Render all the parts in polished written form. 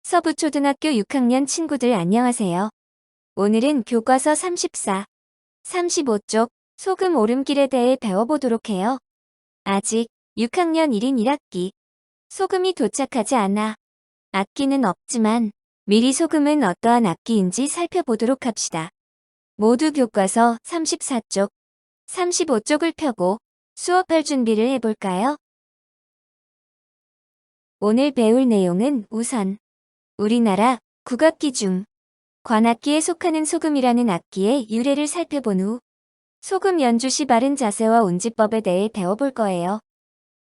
서부초등학교 6학년 친구들 안녕하세요. 오늘은 교과서 34, 35쪽 소금 오름길에 대해 배워보도록 해요. 아직 6학년 1인 1학기. 소금이 도착하지 않아. 악기는 없지만 미리 소금은 어떠한 악기인지 살펴보도록 합시다. 모두 교과서 34쪽, 35쪽을 펴고 수업할 준비를 해볼까요? 오늘 배울 내용은 우선 우리나라 국악기 중 관악기에 속하는 소금이라는 악기의 유래를 살펴본 후 소금 연주 시 바른 자세와 운지법에 대해 배워볼 거예요.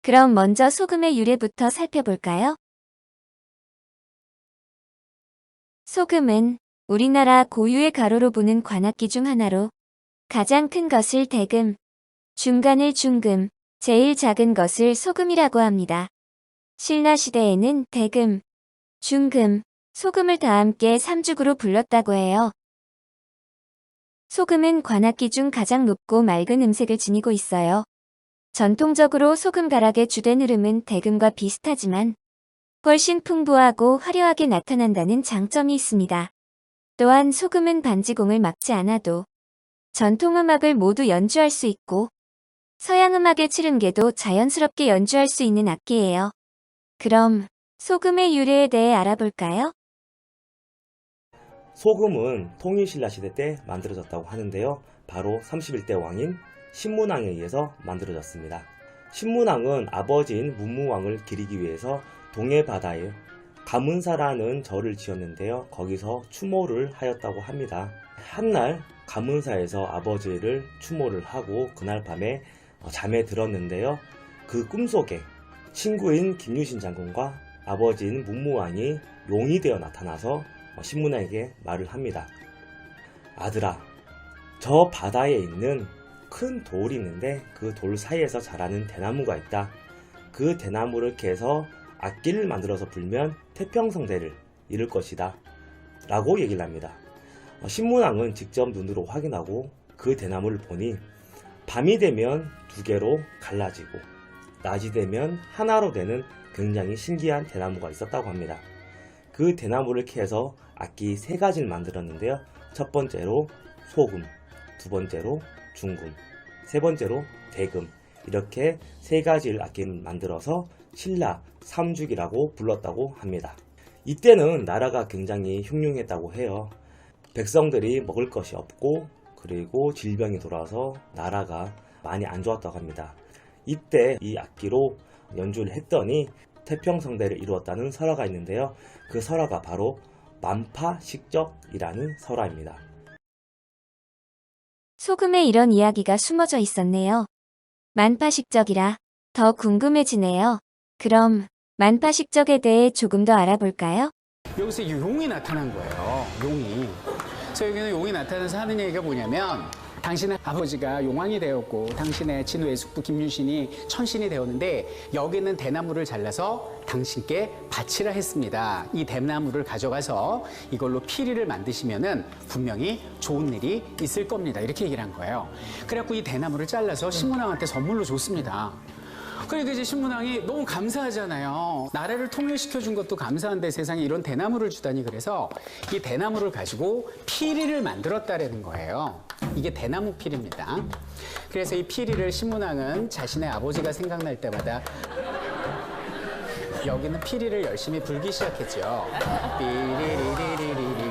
그럼 먼저 소금의 유래부터 살펴볼까요? 소금은 우리나라 고유의 가로로 부는 관악기 중 하나로 가장 큰 것을 대금, 중간을 중금, 제일 작은 것을 소금이라고 합니다. 신라시대에는 대금, 중금, 소금을 다 함께 삼죽으로 불렀다고 해요. 소금은 관악기 중 가장 높고 맑은 음색을 지니고 있어요. 전통적으로 소금 가락의 주된 흐름은 대금과 비슷하지만 훨씬 풍부하고 화려하게 나타난다는 장점이 있습니다. 또한 소금은 반지공을 막지 않아도 전통음악을 모두 연주할 수 있고 서양음악의 칠음계도 자연스럽게 연주할 수 있는 악기예요. 그럼 소금의 유래에 대해 알아볼까요? 소금은 통일신라시대 때 만들어졌다고 하는데요. 바로 31대 왕인 신문왕에 의해서 만들어졌습니다. 신문왕은 아버지인 문무왕을 기리기 위해서 동해바다에 가문사라는 절을 지었는데요. 거기서 추모를 하였다고 합니다. 한날 가문사에서 아버지를 추모를 하고 그날 밤에 잠에 들었는데요. 그 꿈속에 친구인 김유신 장군과 아버지인 문무왕이 용이 되어 나타나서 신문왕에게 말을 합니다. 아들아, 저 바다에 있는 큰 돌이 있는데 그 돌 사이에서 자라는 대나무가 있다. 그 대나무를 캐서 악기를 만들어서 불면 태평성대를 이룰 것이다. 라고 얘기를 합니다. 신문왕은 직접 눈으로 확인하고 그 대나무를 보니 밤이 되면 두 개로 갈라지고 낮이 되면 하나로 되는 굉장히 신기한 대나무가 있었다고 합니다. 그 대나무를 캐서 악기 세 가지를 만들었는데요. 첫 번째로 소금, 두 번째로 중금, 세 번째로 대금, 이렇게 세 가지를 악기를 만들어서 신라 삼죽이라고 불렀다고 합니다. 이때는 나라가 굉장히 흉흉했다고 해요. 백성들이 먹을 것이 없고 그리고 질병이 돌아서 나라가 많이 안 좋았다고 합니다. 이때 이 악기로 연주를 했더니 태평성대를 이루었다는 설화가 있는데요. 그 설화가 바로 만파식적이라는 설화입니다. 소금에 이런 이야기가 숨어져 있었네요. 만파식적이라 더 궁금해지네요. 그럼 만파식적에 대해 조금 더 알아볼까요? 여기서 용이 나타난 거예요. 용이. 그래서 여기는 용이 나타나서 하는 얘기가 뭐냐면 당신의 아버지가 용왕이 되었고 당신의 친외숙부 김유신이 천신이 되었는데 여기 있는 대나무를 잘라서 당신께 바치라 했습니다. 이 대나무를 가져가서 이걸로 피리를 만드시면은 분명히 좋은 일이 있을 겁니다. 이렇게 얘기를 한 거예요. 그래갖고 이 대나무를 잘라서 신문왕한테 선물로 줬습니다. 그러니까 이제 신문왕이 너무 감사하잖아요. 나라를 통일시켜준 것도 감사한데 세상에 이런 대나무를 주다니, 그래서 이 대나무를 가지고 피리를 만들었다라는 거예요. 이게 대나무 피리입니다. 그래서 이 피리를 신문왕은 자신의 아버지가 생각날 때마다 여기는 피리를 열심히 불기 시작했죠. 삐리리리리리리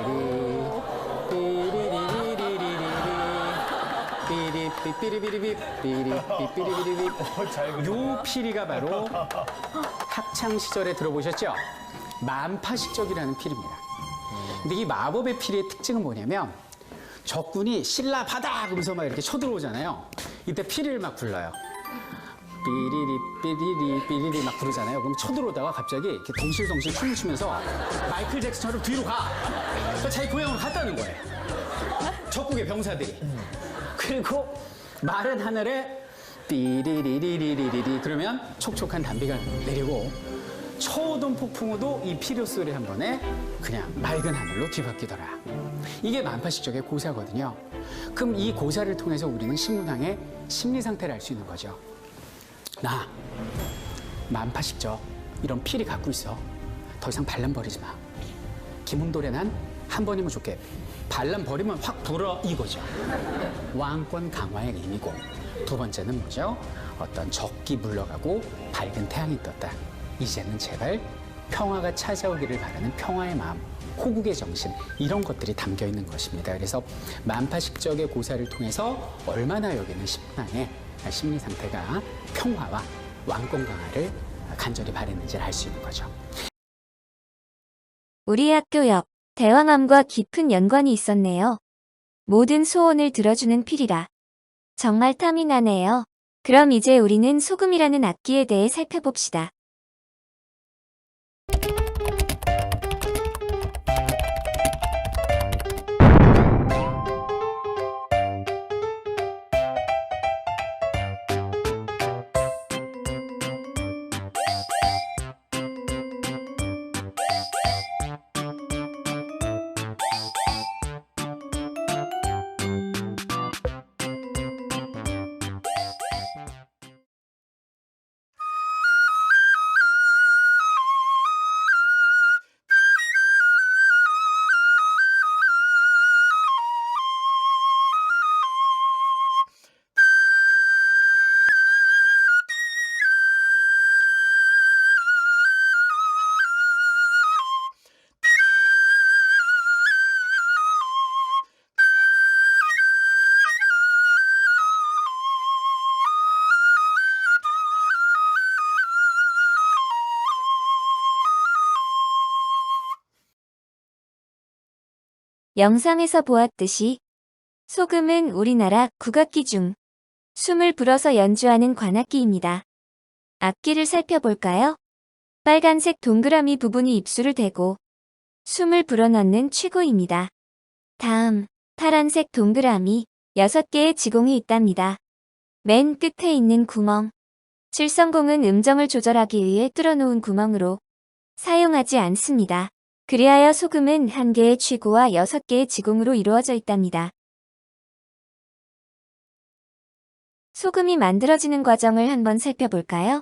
삐리비리비리 삐리비리비리. 요 피리가 바로 학창 시절에 들어보셨죠? 만파식적이라는 피리입니다. 근데 이 마법의 피리의 특징은 뭐냐면 적군이 신라 바다 그러면서 막 이렇게 쳐들어오잖아요. 이때 피리를 막 불러요. 삐리리 삐리리 삐리리 막 부르잖아요. 그럼 쳐들어오다가 갑자기 이렇게 덩실덩실 춤을 추면서 마이클 잭슨처럼 뒤로 가. 그러니까 자기 고향으로 갔다는 거예요. 적국의 병사들이. 그리고 마른 하늘에 삐리리리리리리 그러면 촉촉한 단비가 내리고 초오던 폭풍우도 이 피리 소리 한 번에 그냥 맑은 하늘로 뒤바뀌더라. 이게 만파식적의 고사거든요. 그럼 이 고사를 통해서 우리는 신문왕의 심리 상태를 알 수 있는 거죠. 나 만파식적 이런 피리 갖고 있어. 더 이상 반란버리지 마. 기문도래난 한 번이면 좋게 반란 버리면 확 불어 이거죠. 왕권 강화의 의미고, 두 번째는 뭐죠? 어떤 적기 물러가고 밝은 태양이 떴다. 이제는 제발 평화가 찾아오기를 바라는 평화의 마음, 호국의 정신, 이런 것들이 담겨 있는 것입니다. 그래서 만파식적의 고사를 통해서 얼마나 여기는 신랑의 심리 상태가 평화와 왕권 강화를 간절히 바랬는지를 알 수 있는 거죠. 우리 학교 옆 대왕암과 깊은 연관이 있었네요. 모든 소원을 들어주는 필이라. 정말 탐이 나네요. 그럼 이제 우리는 소금이라는 악기에 대해 살펴봅시다. 영상에서 보았듯이 소금은 우리나라 국악기 중 숨을 불어서 연주하는 관악기입니다. 악기를 살펴볼까요? 빨간색 동그라미 부분이 입술을 대고 숨을 불어넣는 취구입니다. 다음, 파란색 동그라미 6개의 지공이 있답니다. 맨 끝에 있는 구멍. 칠성공은 음정을 조절하기 위해 뚫어놓은 구멍으로 사용하지 않습니다. 그리하여 소금은 1개의 취구와 6개의 지공으로 이루어져 있답니다. 소금이 만들어지는 과정을 한번 살펴볼까요?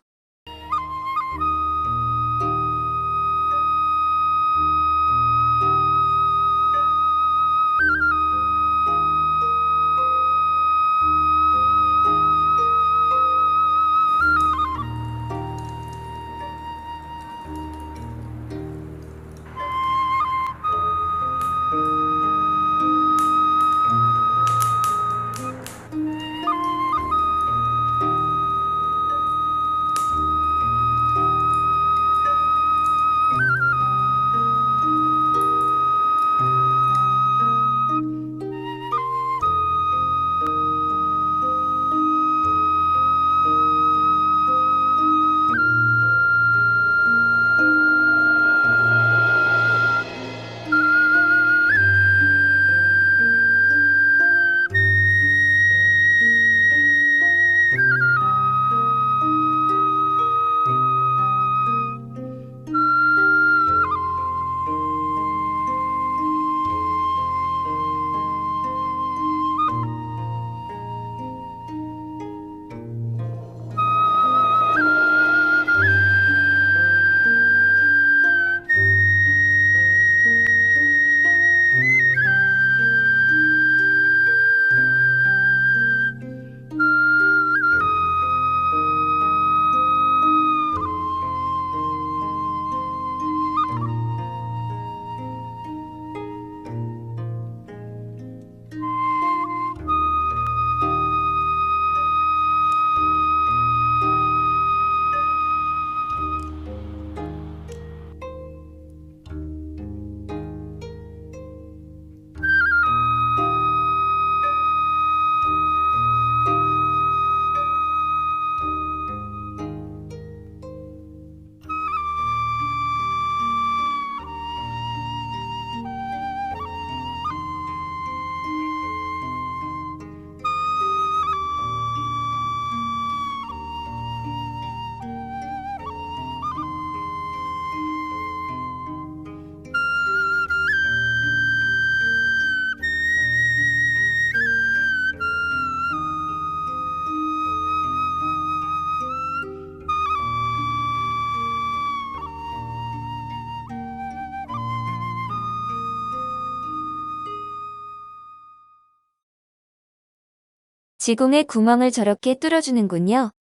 지공의 구멍을 저렇게 뚫어주는군요.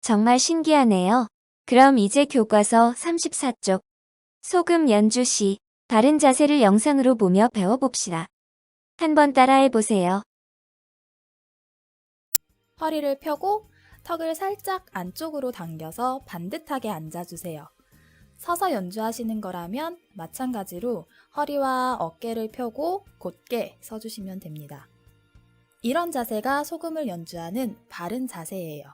정말 신기하네요. 그럼 이제 교과서 34쪽 소금 연주 시 바른 자세를 영상으로 보며 배워봅시다. 한번 따라해보세요. 허리를 펴고 턱을 살짝 안쪽으로 당겨서 반듯하게 앉아주세요. 서서 연주하시는 거라면 마찬가지로 허리와 어깨를 펴고 곧게 서주시면 됩니다. 이런 자세가 소금을 연주하는 바른 자세예요.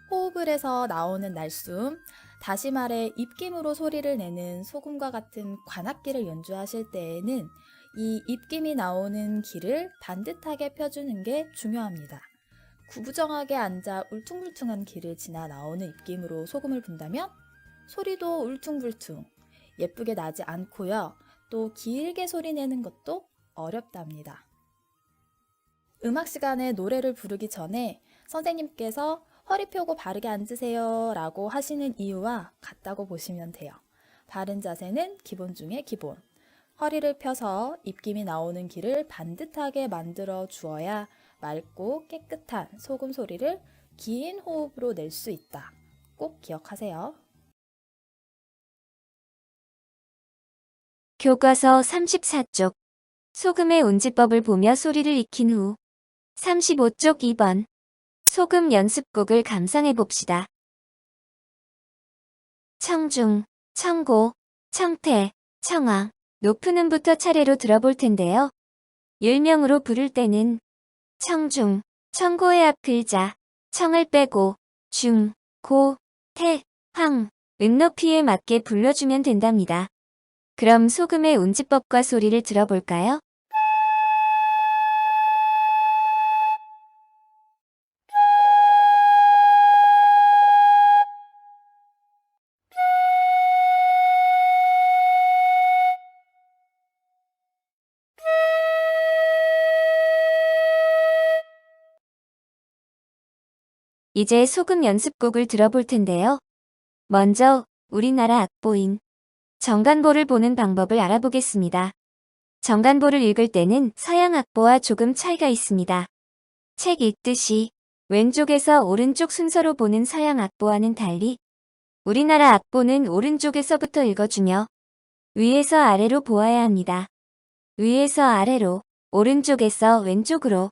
호흡을 해서 나오는 날숨, 다시 말해 입김으로 소리를 내는 소금과 같은 관악기를 연주하실 때에는 이 입김이 나오는 귀를 반듯하게 펴주는 게 중요합니다. 구부정하게 앉아 울퉁불퉁한 귀를 지나 나오는 입김으로 소금을 분다면 소리도 울퉁불퉁, 예쁘게 나지 않고요. 또 길게 소리 내는 것도 어렵답니다. 음악 시간에 노래를 부르기 전에 선생님께서 허리 펴고 바르게 앉으세요 라고 하시는 이유와 같다고 보시면 돼요. 바른 자세는 기본 중에 기본. 허리를 펴서 입김이 나오는 귀를 반듯하게 만들어 주어야 맑고 깨끗한 소금 소리를 긴 호흡으로 낼 수 있다. 꼭 기억하세요. 교과서 34쪽 소금의 운지법을 보며 소리를 익힌 후 35쪽 2번 소금 연습곡을 감상해봅시다. 청중, 청고, 청태, 청아, 높은 음부터 차례로 들어볼 텐데요. 일명으로 부를 때는 청중, 청고의 앞 글자, 청을 빼고 중, 고, 태, 황, 음 높이에 맞게 불러주면 된답니다. 그럼 소금의 운지법과 소리를 들어볼까요? 이제 소금 연습곡을 들어볼 텐데요. 먼저 우리나라 악보인 정간보를 보는 방법을 알아보겠습니다. 정간보를 읽을 때는 서양 악보와 조금 차이가 있습니다. 책 읽듯이 왼쪽에서 오른쪽 순서로 보는 서양 악보와는 달리 우리나라 악보는 오른쪽에서부터 읽어주며 위에서 아래로 보아야 합니다. 위에서 아래로, 오른쪽에서 왼쪽으로.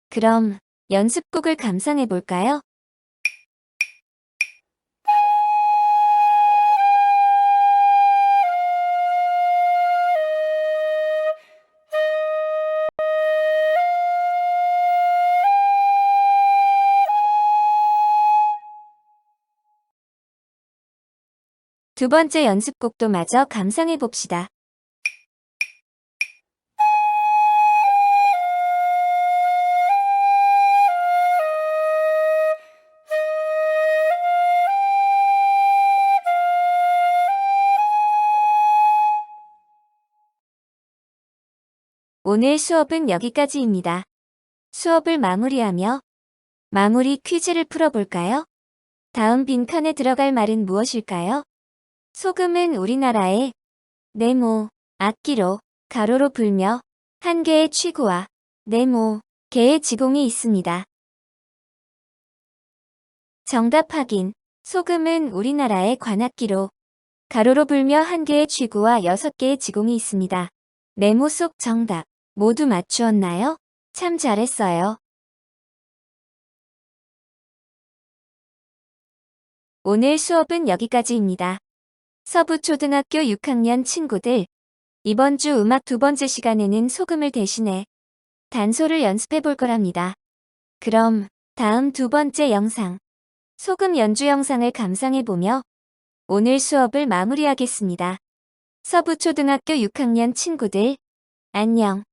그럼 연습곡을 감상해 볼까요? 두 번째 연습곡도 마저 감상해 봅시다. 오늘 수업은 여기까지입니다. 수업을 마무리하며 마무리 퀴즈를 풀어볼까요? 다음 빈칸에 들어갈 말은 무엇일까요? 소금은 우리나라의 네모, 악기로 가로로 불며 한 개의 취구와 네모, 개의 지공이 있습니다. 정답 확인. 소금은 우리나라의 관악기로 가로로 불며 한 개의 취구와 6개의 지공이 있습니다. 네모 속 정답. 모두 맞추었나요? 참 잘했어요. 오늘 수업은 여기까지입니다. 서부초등학교 6학년 친구들, 이번 주 음악 두 번째 시간에는 소금을 대신해 단소를 연습해 볼 거랍니다. 그럼 다음 두 번째 영상, 소금 연주 영상을 감상해 보며 오늘 수업을 마무리하겠습니다. 서부초등학교 6학년 친구들, 안녕.